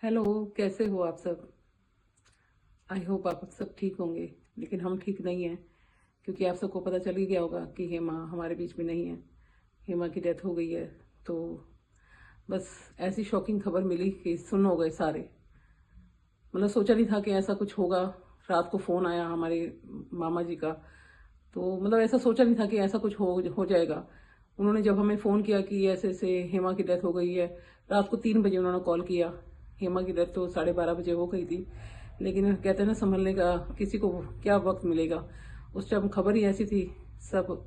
Hello. कैसे हो आप सब? आई होप आप सब ठीक होंगे। लेकिन हम ठीक नहीं हैं, क्योंकि आप सबको पता चल ही गया होगा कि हेमा हमारे बीच में नहीं है। हेमा की डेथ हो गई है। तो बस ऐसी शॉकिंग खबर मिली कि सुन हो गए सारे। मतलब सोचा नहीं था कि ऐसा कुछ होगा। रात को फ़ोन आया हमारे मामा जी का। तो मतलब ऐसा सोचा नहीं था कि ऐसा कुछ हो जाएगा। उन्होंने जब हमें फ़ोन किया कि ऐसे ऐसे हेमा की डेथ हो गई है, रात को 3 बजे उन्होंने कॉल किया। हेमा की डेथ तो 12:30 बजे हो गई थी। लेकिन कहते हैं ना, संभलने का किसी को क्या वक्त मिलेगा। उस टाइम खबर ही ऐसी थी, सब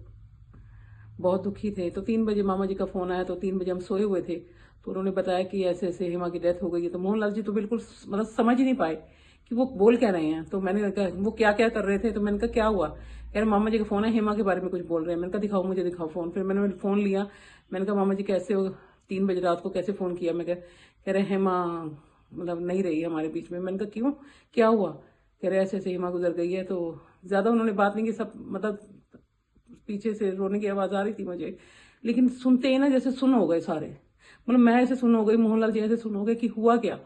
बहुत दुखी थे। तो 3 बजे मामा जी का फ़ोन आया, तो 3 बजे हम सोए हुए थे। तो उन्होंने बताया कि ऐसे ऐसे हेमा की डेथ हो गई है। तो मोहनलाल जी तो बिल्कुल मतलब समझ ही नहीं पाए कि वो बोल क्या रहे हैं। तो मैंने कहा वो क्या क्या कर रहे थे। तो मैंने कहा क्या हुआ? कह रहे मामा जी का फ़ोन है, हेमा के बारे में कुछ बोल रहे हैं। मैंने कहा दिखाओ, मुझे दिखाओ फ़ोन। फिर मैंने फ़ोन लिया। मैंने कहा मामा जी कैसे हो, 3 बजे रात को कैसे फ़ोन किया? मैं कह रहे हेमा मतलब नहीं रही हमारे बीच में। मैंने कहा क्यों, क्या हुआ? कह रहे ऐसे ऐसे हेमा गुजर गई है। तो ज़्यादा उन्होंने बात नहीं की। सब मतलब पीछे से रोने की आवाज़ आ रही थी मुझे। लेकिन सुनते ही ना जैसे सुन हो गए सारे। मतलब मैं ऐसे सुन हो गई, मोहनलाल जी ऐसे सुन हो गए कि हुआ क्या।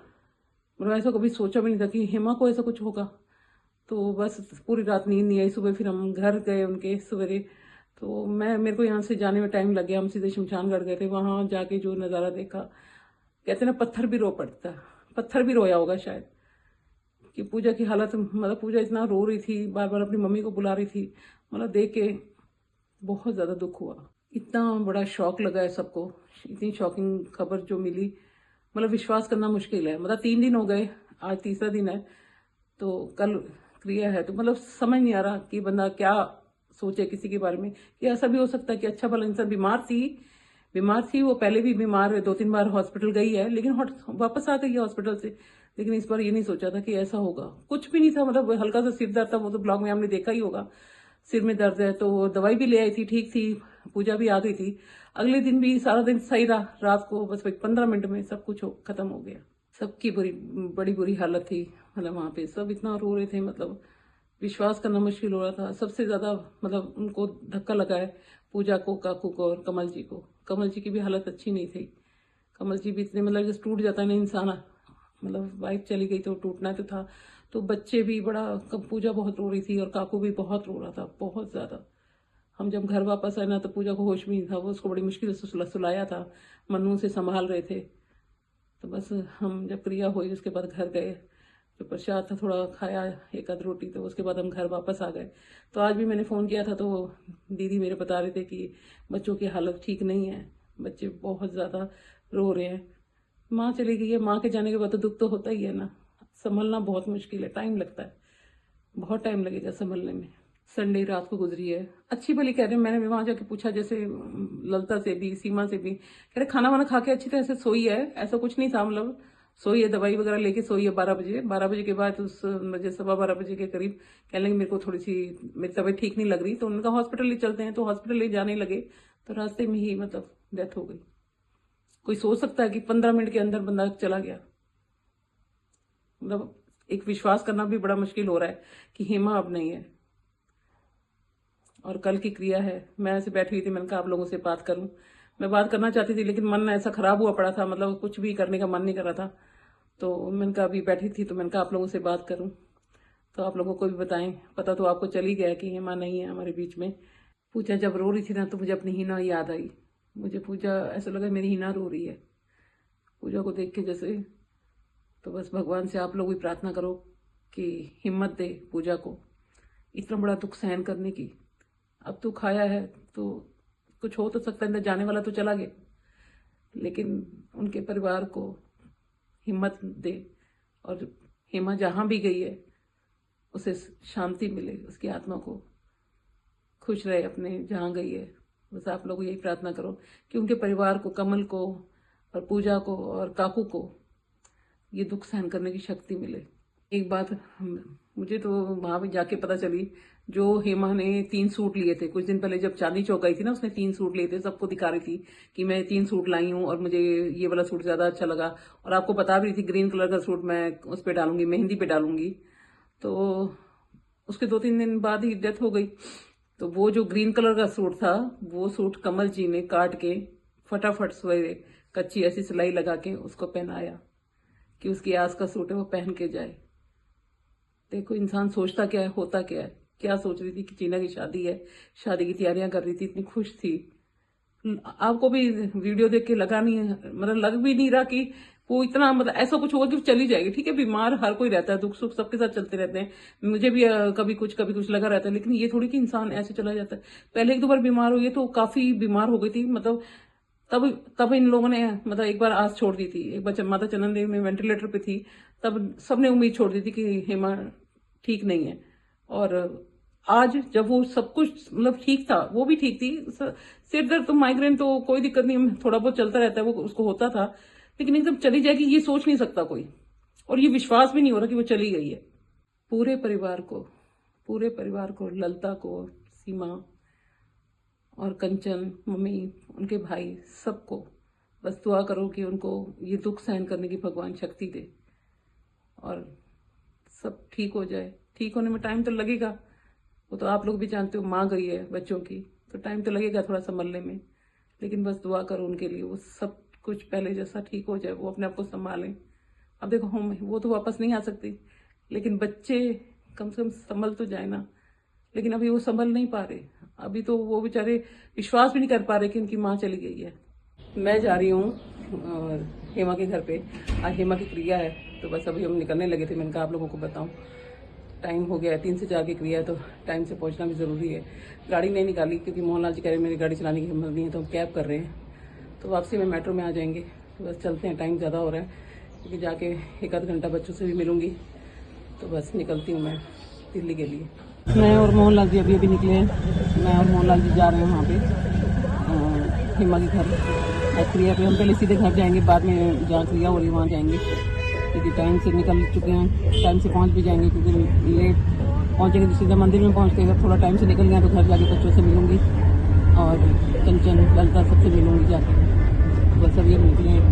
मतलब ऐसा कभी सोचा भी नहीं था कि हेमा को ऐसा कुछ होगा। तो बस पूरी रात नींद नहीं आई। सुबह फिर हम घर गए उनके सवेरे। तो मेरे को यहाँ से जाने में टाइम लग गया। हम सीधे शमशान घाट गए थे। वहाँ जाके जो नज़ारा देखा, कहते ना पत्थर भी रो पड़ता। पत्थर भी रोया होगा शायद, कि पूजा की हालत, मतलब पूजा इतना रो रही थी, बार बार अपनी मम्मी को बुला रही थी। मतलब देख के बहुत ज़्यादा दुख हुआ। इतना बड़ा शौक लगा है सबको। इतनी शॉकिंग खबर जो मिली, मतलब विश्वास करना मुश्किल है। मतलब 3 दिन हो गए, आज तीसरा दिन है। तो कल क्रिया है। तो मतलब समझ नहीं आ रहा कि बंदा क्या सोचे किसी के बारे में, कि ऐसा भी हो सकता है कि अच्छा भला इंसान बीमार थी वो पहले भी बीमार 2-3 बार हॉस्पिटल गई है, लेकिन वापस आ गई है हॉस्पिटल से। लेकिन इस बार ये नहीं सोचा था कि ऐसा होगा। कुछ भी नहीं था, मतलब हल्का सा सिर दर्द था, वो तो ब्लॉग में हमने देखा ही होगा। सिर में दर्द है तो वो दवाई भी ले आई थी, ठीक थी। पूजा भी आ गई थी। अगले दिन भी सारा दिन सही रहा। रात को बस 15 मिनट में सब कुछ खत्म हो गया। सबकी बड़ी बुरी हालत थी। मतलब वहाँ पे सब इतना रो रहे थे, मतलब विश्वास करना मुश्किल हो रहा था। सबसे ज़्यादा मतलब उनको धक्का लगा है पूजा को, काकू को और कमल जी को। कमल जी की भी हालत अच्छी नहीं थी। कमल जी भी इतने, मतलब जैसे टूट जाता है ना इंसान, मतलब वाइफ चली गई तो टूटना तो था। तो बच्चे भी बड़ा, पूजा बहुत रो रही थी और काकू भी बहुत रो रहा था, बहुत ज़्यादा। हम जब घर वापस आए ना, तो पूजा को होश में नहीं था। वो उसको बड़ी मुश्किल से सुलाया था, मन्नू से संभाल रहे थे। तो बस हम जब क्रिया हुई उसके बाद घर गए। जो प्रसाद था थोड़ा खाया, एक आध रोटी। तो उसके बाद हम घर वापस आ गए। तो आज भी मैंने फ़ोन किया था, तो दीदी मेरे बता रहे थे कि बच्चों की हालत ठीक नहीं है, बच्चे बहुत ज़्यादा रो रहे हैं। माँ चली गई है, माँ के जाने के बाद तो दुख तो होता ही है ना। संभलना बहुत मुश्किल है, टाइम लगता है, बहुत टाइम लगेगा संभलने में। संडे रात को गुजरी है, अच्छी भली कह रहे हैं। मैंने भी वहां जाके पूछा, जैसे ललिता से भी, सीमा से भी, कह रहे खाना वाना खा के अच्छी तरह से सोई है, ऐसा कुछ नहीं था। मतलब सोई है, दवाई वगैरह लेके सोई है। 12 बजे, 12 बजे के बाद उस मुझे 12:15 के करीब कहने लगे मेरे को थोड़ी सी, मेरी तबीयत ठीक नहीं लग रही। तो उनका हॉस्पिटल ले चलते हैं, तो हॉस्पिटल ले जाने लगे तो रास्ते में ही मतलब डेथ हो गई। कोई सोच सकता है कि 15 मिनट के अंदर बंदा चला गया? मतलब एक विश्वास करना भी बड़ा मुश्किल हो रहा है कि हेमा अब नहीं है। और कल की क्रिया है। मैं ऐसे बैठी हुई थी, मैंने कहा आप लोगों से बात करूं। मैं बात करना चाहती थी, लेकिन मन ऐसा खराब हुआ पड़ा था, मतलब कुछ भी करने का मन नहीं कर रहा था। तो मैंने कहा अभी बैठी थी, तो मैंने कहा आप लोगों से बात करूं, तो आप लोगों को भी बताएं। पता तो आपको चल ही गया कि हेमा नहीं है हमारे बीच में। पूजा जब रो रही थी ना, तो मुझे अपनी हिना याद आई। मुझे पूजा, ऐसा लगा मेरी हिना रो रही है पूजा को देख के जैसे। तो बस भगवान से आप लोग भी प्रार्थना करो कि हिम्मत दे पूजा को इतना बड़ा दुख सहन करने की। अब तो खाया है तो कुछ हो तो सकता है, अंदर जाने वाला तो चला गया, लेकिन उनके परिवार को हिम्मत दे। और हेमा जहाँ भी गई है उसे शांति मिले, उसकी आत्मा को खुश रहे अपने जहाँ गई है। बस आप लोग यही प्रार्थना करो कि उनके परिवार को, कमल को और पूजा को और काकू को ये दुख सहन करने की शक्ति मिले। एक बात मुझे तो वहां भी जाके पता चली, जो हेमा ने 3 सूट लिए थे कुछ दिन पहले, जब चांदनी चौक आई थी ना, उसने 3 सूट लिए थे, सबको दिखा रही थी कि मैं 3 सूट लाई हूँ और मुझे ये वाला सूट ज्यादा अच्छा लगा। और आपको बता भी रही थी ग्रीन कलर का सूट मैं उस पर डालूंगी, मेहंदी पे डालूंगी। तो उसके 2-3 दिन बाद ही डेथ हो गई। तो वो जो ग्रीन कलर का सूट था, वो सूट कमल जी ने काट के फटाफट सवेरे कच्ची ऐसी सिलाई लगा के उसको पहनाया कि उसकी आस का सूट है वो पहन के जाए। देखो इंसान सोचता क्या है, होता क्या है। क्या सोच रही थी कि चीना की शादी है, शादी की तैयारियां कर रही थी, इतनी खुश थी। आपको भी वीडियो देख के लगा नहीं, मतलब लग भी नहीं रहा कि वो इतना, मतलब ऐसा कुछ होगा कि चली जाएगी। ठीक है, बीमार हर कोई रहता है, दुख सुख सबके साथ चलते रहते हैं। मुझे भी कभी कुछ लगा रहता है, लेकिन ये थोड़ी कि इंसान ऐसे चला जाता है। पहले एक दो बार बीमार हुई है तो काफी बीमार हो गई थी, मतलब तब तब इन लोगों ने मतलब एक बार आस छोड़ दी थी। एक बार जब माता चंदन देवी में वेंटिलेटर पे थी तब सबने उम्मीद छोड़ दी थी कि हेमा ठीक नहीं है। और आज जब वो सब कुछ मतलब ठीक था, वो भी ठीक थी, सिर दर्द तो माइग्रेन तो कोई दिक्कत नहीं, थोड़ा बहुत चलता रहता है, वो उसको होता था, लेकिन एकदम चली जाएगी ये सोच नहीं सकता कोई। और ये विश्वास भी नहीं हो रहा कि वो चली गई है। पूरे परिवार को ललता को, सीमा और कंचन, मम्मी, उनके भाई, सबको बस दुआ करो कि उनको ये दुख सहन करने की भगवान शक्ति दे और सब ठीक हो जाए। ठीक होने में टाइम तो लगेगा, वो तो आप लोग भी जानते हो, माँ गई है बच्चों की, तो टाइम तो लगेगा थोड़ा संभलने में, लेकिन बस दुआ करो उनके लिए, वो सब कुछ पहले जैसा ठीक हो जाए, वो अपने आप को संभालें। अब देखो हम वो तो वापस नहीं आ सकती, लेकिन बच्चे कम से कम संभल तो जाए ना। लेकिन अभी वो संभल नहीं पा रहे, अभी तो वो बेचारे विश्वास भी नहीं कर पा रहे कि उनकी माँ चली गई है। मैं जा रही हूँ और हेमा के घर पे, आज हेमा की क्रिया है, तो बस अभी हम निकलने लगे थे। मैंने कहा आप लोगों को बताऊं, टाइम हो गया है, 3 से 4 की क्रिया है, तो टाइम से पहुंचना भी ज़रूरी है। गाड़ी नहीं निकाली क्योंकि मोहनलाल जी कह रहे मेरी गाड़ी चलाने की हिम्मत नहीं है, तो हम कैब कर रहे हैं। तो वापसी में मेट्रो में आ जाएंगे, तो बस चलते हैं, टाइम ज़्यादा हो रहा है, क्योंकि जाके 1 आध घंटा बच्चों से भी मिलूंगी, तो बस निकलती हूँ मैं दिल्ली के लिए। मैं और मोहनलाल जी अभी निकले हैं। मैं और मोहनलाल जी जा रहे हैं वहाँ पे हेमा के घर क्रिया पे। हम पहले सीधे घर जाएंगे, बाद में जहाँ क्रिया हो रही है वहाँ जाएंगे, क्योंकि टाइम से निकल चुके हैं, टाइम से पहुँच भी जाएंगे, क्योंकि लेट पहुँचेंगे तो सीधा मंदिर में पहुँच के अगर थोड़ा टाइम से निकल गए तो घर जाके बच्चों से मिलूंगी और कंचन ललता सबसे मिलूंगी जाके। बस अभी हम निकले हैं।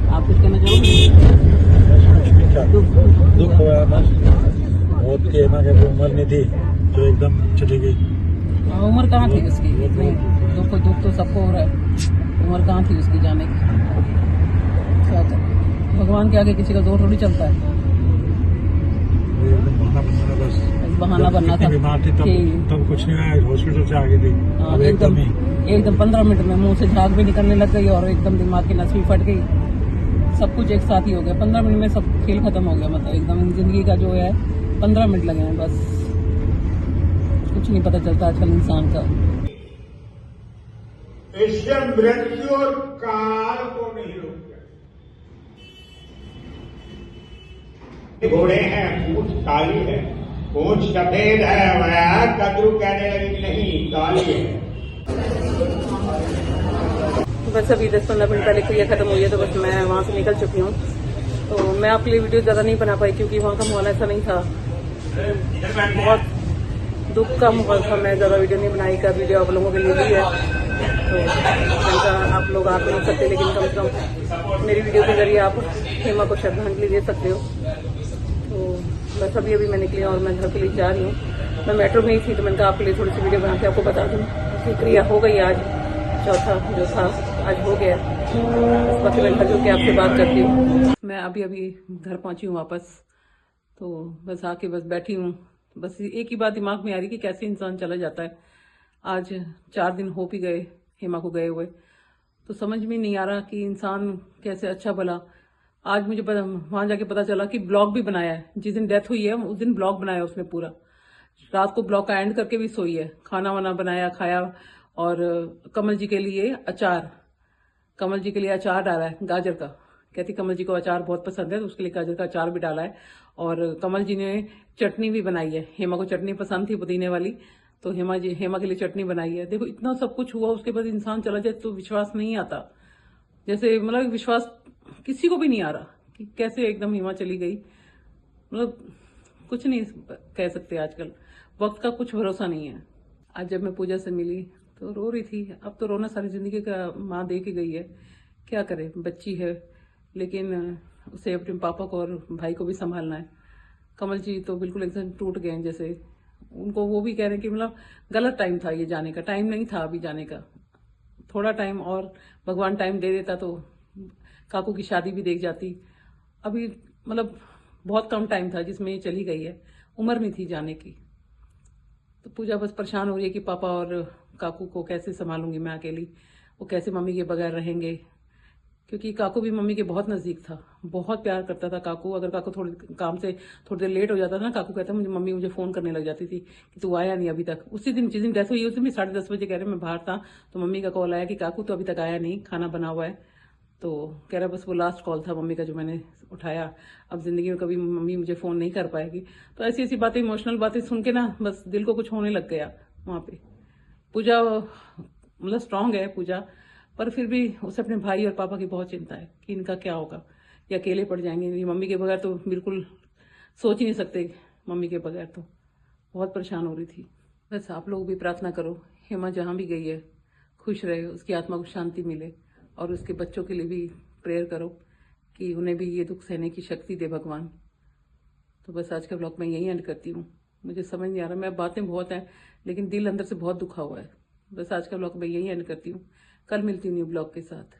आप कुछ कहना चाहोगे? दुख हुआ बस बहुत कि हेमा की उम्र नहीं थी जो एकदम चली गई। उम्र कहाँ थी उसकी, इतने दुख तो सबको हो रहा है, उम्र कहाँ थी उसकी जाने की। क्या कर, भगवान के आगे किसी का जोर थोड़ी चलता है। बहाना बनना था, बीमार थी तब कुछ नहीं आया, हॉस्पिटल से आ गई थी। अब एकदम 15 मिनट में मुंह से झाग भी निकलने लग गई और एकदम दिमाग की नस भी फट गई, सब कुछ एक साथ ही हो गया। 15 मिनट में सब खेल खत्म हो गया, मतलब एकदम जिंदगी का जो है 15 मिनट लगे हैं बस। कुछ नहीं पता चलता आजकल इंसान का। इससे मृत्यु और काल को नहीं रोकते। घोड़े हैं, पूंछ काली है, पूंछ सफेद है, वह कद्रू कहने लगी नहीं काली है। बस अभी 10-15 मिनट पहले क्रिया खत्म हुई है, तो बस मैं वहाँ से निकल चुकी हूँ। तो मैं आपके लिए वीडियो ज़्यादा नहीं बना पाई, क्योंकि वहाँ का माहौल ऐसा नहीं था, बहुत दुख का माहौल था। मैं ज़्यादा वीडियो नहीं बनाई, का वीडियो आप लोगों के लिए भी है, तो आप लोग आ तो नहीं सकते, लेकिन कम से कम मेरी वीडियो के जरिए आप हेमा को श्रद्धांजलि दे सकते हो। तो बस अभी मैं निकली और मैं घर के लिए जा रही हूँ। मैं मेट्रो में ही थी, तो मैंने कहा आपके लिए थोड़ी सी वीडियो बना के आपको बता दूँ कि क्रिया हो गई आज, चौथा जो था आज हो गया। बाकी मैं घर जो कि आपसे बात करती हूँ। मैं अभी घर पहुंची हूँ वापस, तो बस आके बस बैठी हूँ। बस एक ही बात दिमाग में आ रही कि कैसे इंसान चला जाता है। आज 4 दिन हो भी गए हेमा को गए हुए, तो समझ में नहीं आ रहा कि इंसान कैसे अच्छा भला। आज मुझे वहां जाके पता चला कि ब्लॉग भी बनाया है, जिस दिन डेथ हुई है उस दिन ब्लॉग बनाया उसने पूरा। रात को ब्लॉग का एंड करके भी सोई है, खाना वाना बनाया, खाया, और कमल जी के लिए अचार, कमल जी के लिए अचार डाला है गाजर का। कहती कमल जी को अचार बहुत पसंद है, तो उसके लिए गाजर का अचार भी डाला है। और कमल जी ने चटनी भी बनाई है, हेमा को चटनी पसंद थी पुदीने वाली, तो हेमा के लिए चटनी बनाई है। देखो इतना सब कुछ हुआ, उसके बाद इंसान चला जाए तो विश्वास नहीं आता, जैसे मतलब विश्वास किसी को भी नहीं आ रहा कि कैसे एकदम हेमा चली गई। मतलब कुछ नहीं कह सकते, आजकल वक्त का कुछ भरोसा नहीं है। आज जब मैं पूजा से मिली तो रो रही थी। अब तो रोना सारी जिंदगी का माँ दे के गई है, क्या करे, बच्ची है, लेकिन उसे अपने पापा को और भाई को भी संभालना है। कमल जी तो बिल्कुल एकदम टूट गए हैं, जैसे उनको वो भी कह रहे हैं कि मतलब गलत टाइम था ये जाने का, टाइम नहीं था अभी जाने का, थोड़ा टाइम और भगवान टाइम दे देता तो काकू की शादी भी देख जाती अभी मतलब बहुत कम टाइम था जिसमें ये चली गई है, उम्र नहीं थी जाने की। तो पूजा बस परेशान हो रही है कि पापा और काकू को कैसे संभालूंगी मैं अकेली, वो कैसे मम्मी के बगैर रहेंगे। क्योंकि काकू भी मम्मी के बहुत नज़दीक था, बहुत प्यार करता था काकू। अगर काकू थोड़ी काम से थोड़ी देर लेट हो जाता था ना, काकू कहता मुझे फ़ोन करने लग जाती थी कि तू आया नहीं अभी तक। उसी दिन जिस दिन डेथ हुई उस दिन भी 10:30 बजे कह रहे मैं बाहर था, तो मम्मी का कॉल आया कि काकू तो अभी तक आया नहीं, खाना बना हुआ है। तो कह रहा बस वो लास्ट कॉल था मम्मी का जो मैंने उठाया, अब ज़िंदगी में कभी मम्मी मुझे फ़ोन नहीं कर पाएगी। तो ऐसी ऐसी बातें, इमोशनल बातें सुन के ना बस दिल को कुछ होने लग गया वहाँ पे। पूजा मतलब स्ट्रांग है पूजा, पर फिर भी उसे अपने भाई और पापा की बहुत चिंता है कि इनका क्या होगा, ये अकेले पड़ जाएंगे। ये मम्मी के बगैर तो बिल्कुल सोच ही नहीं सकते, मम्मी के बगैर तो बहुत परेशान हो रही थी। बस आप लोग भी प्रार्थना करो, हेमा जहाँ भी गई है खुश रहे, उसकी आत्मा को शांति मिले, और उसके बच्चों के लिए भी प्रेयर करो कि उन्हें भी ये दुख सहने की शक्ति दे भगवान। तो बस आज का ब्लॉग मैं यहीं एंड करती हूँ। मुझे समझ नहीं आ रहा, मैं बातें बहुत हैं लेकिन दिल अंदर से बहुत दुखा हुआ है। बस आज का ब्लॉग मैं यहीं एंड करती हूँ। कल मिलती हूँ न्यू ब्लॉग के साथ।